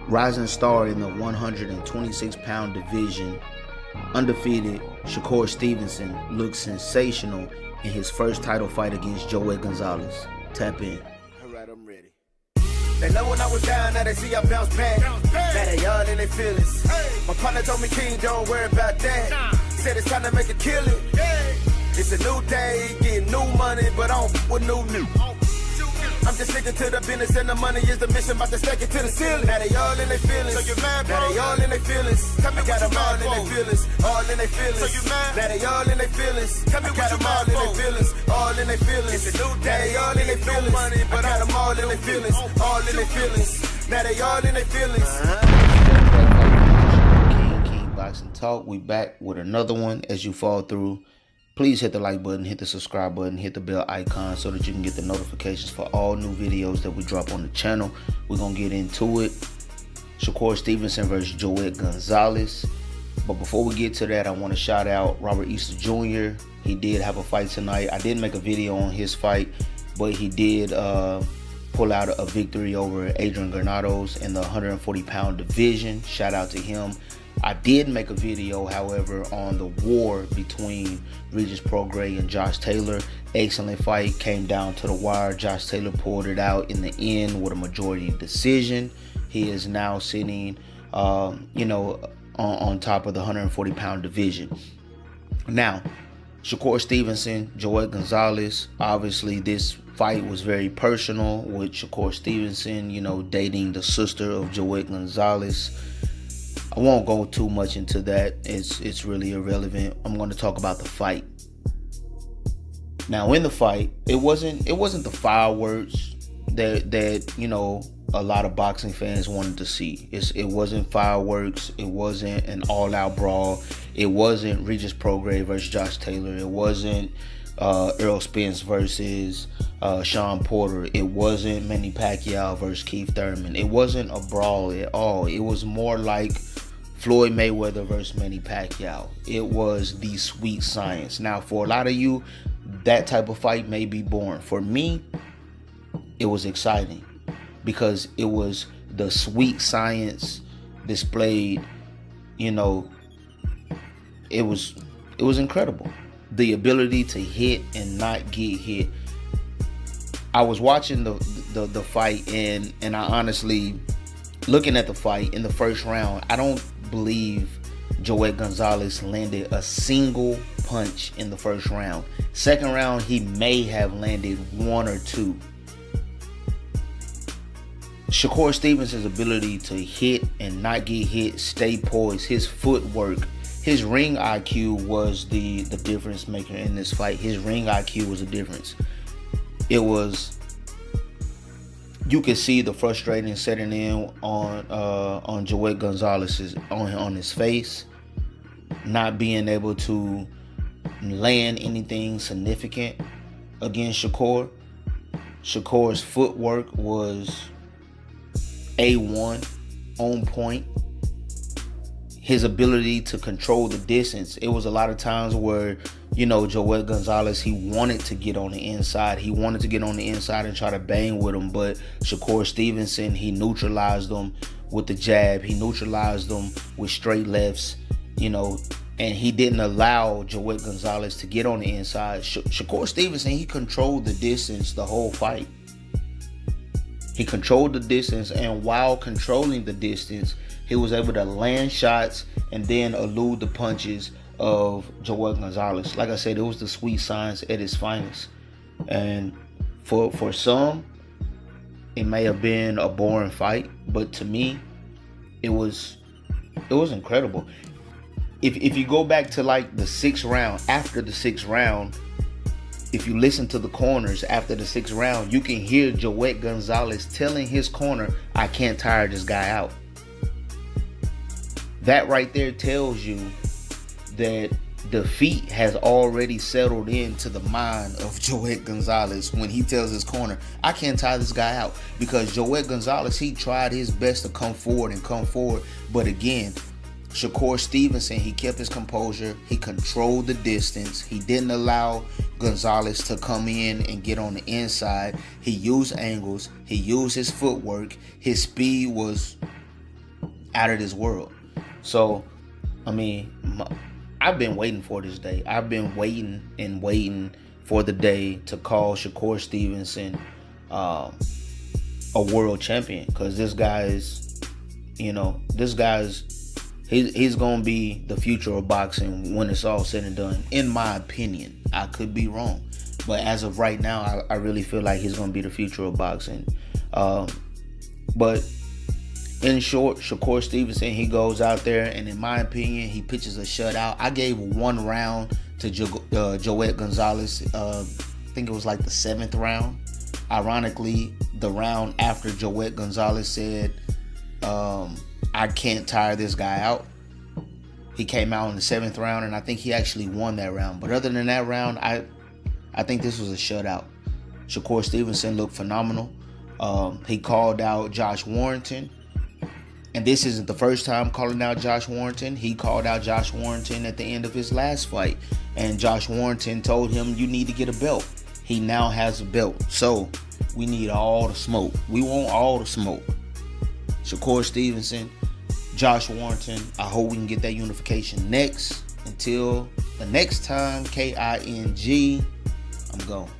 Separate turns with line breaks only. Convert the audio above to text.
Rising star in the 126-pound division, undefeated Shakur Stevenson looks sensational in his first title fight against Joet Gonzalez. Tap in.
Alright, I'm ready. They love when I was down, now they see I bounce back. Now they all in their feelings. My partner told me, King, don't worry about that. Said it's time to make a killing. It's a new day, getting new money, but I don't with new. I'm just sticking to the business and the money is the mission, about to stack it to the ceiling. Now they all in their feelings. So you mad, bro? Now they all in their feelings. Tell me I got them all in their feelings. All in their feelings. So you mad? Now they all in their feelings. Tell me I got them all in their feelings. All in their feelings. It's a new day. Now they all in their feelings. Money, but I got them all in their feelings. All in their feelings. Now they all in their feelings.
King Boxing Talk. We back with another one. As you fall through, please hit the like button, hit the subscribe button, hit the bell icon so that you can get the notifications for all new videos that we drop on the channel. We're going to get into it. Shakur Stevenson versus Joet Gonzalez. But before we get to that, I want to shout out Robert Easter Jr. He did have a fight tonight. I didn't make a video on his fight, but he did pull out a victory over Adrian Granados in the 140-pound division. Shout out to him. I did make a video, however, on the war between Regis Prograis and Josh Taylor. Excellent fight, came down to the wire. Josh Taylor pulled it out in the end with a majority decision. He is now sitting, on top of the 140-pound division. Now, Shakur Stevenson, Joet Gonzalez. Obviously, this fight was very personal with Shakur Stevenson, dating the sister of Joet Gonzalez. I won't go too much into that. It's really irrelevant. I'm going to talk about the fight. Now, in the fight, it wasn't the fireworks that a lot of boxing fans wanted to see. It wasn't fireworks. It wasn't an all-out brawl. It wasn't Regis Prograis versus Josh Taylor. It wasn't Errol Spence versus Sean Porter. It wasn't Manny Pacquiao versus Keith Thurman. It wasn't a brawl at all. It was more like Floyd Mayweather versus Manny Pacquiao. It was the sweet science. Now, for a lot of you, that type of fight may be boring. For me, it was exciting because it was the sweet science displayed. It was incredible. The ability to hit and not get hit. I was watching the fight and I honestly, looking at the fight in the first round, I don't believe Joet Gonzalez landed a single punch in the first round. Second round, he may have landed one or two. Shakur Stevenson's ability to hit and not get hit, stay poised, his footwork, his ring IQ was the difference maker in this fight. His ring IQ was the difference. It was, you could see the frustration setting in on Joet Gonzalez's on his face, not being able to land anything significant against Shakur. Shakur's footwork was A1, on point. His ability to control the distance. It was a lot of times where, Joet Gonzalez, he wanted to get on the inside. He wanted to get on the inside and try to bang with him. But Shakur Stevenson, he neutralized him with the jab. He neutralized him with straight lefts, and he didn't allow Joet Gonzalez to get on the inside. Shakur Stevenson, he controlled the distance the whole fight. He controlled the distance, and while controlling the distance, he was able to land shots and then elude the punches of Joet Gonzalez. Like I said, it was the sweet science at its finest. And for some, it may have been a boring fight, but to me, it was incredible. If you go back to like the sixth round, after the sixth round, if you listen to the corners after the sixth round, you can hear Joet Gonzalez telling his corner, "I can't tire this guy out." That right there tells you that defeat has already settled into the mind of Joet Gonzalez when he tells his corner, "I can't tire this guy out." Because Joet Gonzalez, he tried his best to come forward. But again, Shakur Stevenson, he kept his composure. He controlled the distance. He didn't allow Gonzalez to come in and get on the inside. He used angles. He used his footwork. His speed was out of this world. So, I mean, I've been waiting for this day. I've been waiting and waiting for the day to call Shakur Stevenson a world champion, because this guy is, he's gonna be the future of boxing when it's all said and done. In my opinion, I could be wrong, but as of right now, I really feel like he's gonna be the future of boxing. But in short, Shakur Stevenson, he goes out there, and in my opinion, he pitches a shutout. I gave 1 round to Joet Gonzalez. I think it was like the 7th round. Ironically, the round after Joet Gonzalez said, I can't tire this guy out, he came out in the 7th round, and I think he actually won that round. But other than that round, I think this was a shutout. Shakur Stevenson looked phenomenal. He called out Josh Warrington. And this isn't the first time calling out Josh Warrington. He called out Josh Warrington at the end of his last fight. And Josh Warrington told him, you need to get a belt. He now has a belt. So we need all the smoke. We want all the smoke. Shakur Stevenson, Josh Warrington. I hope we can get that unification next. Until the next time, KING, I'm gone.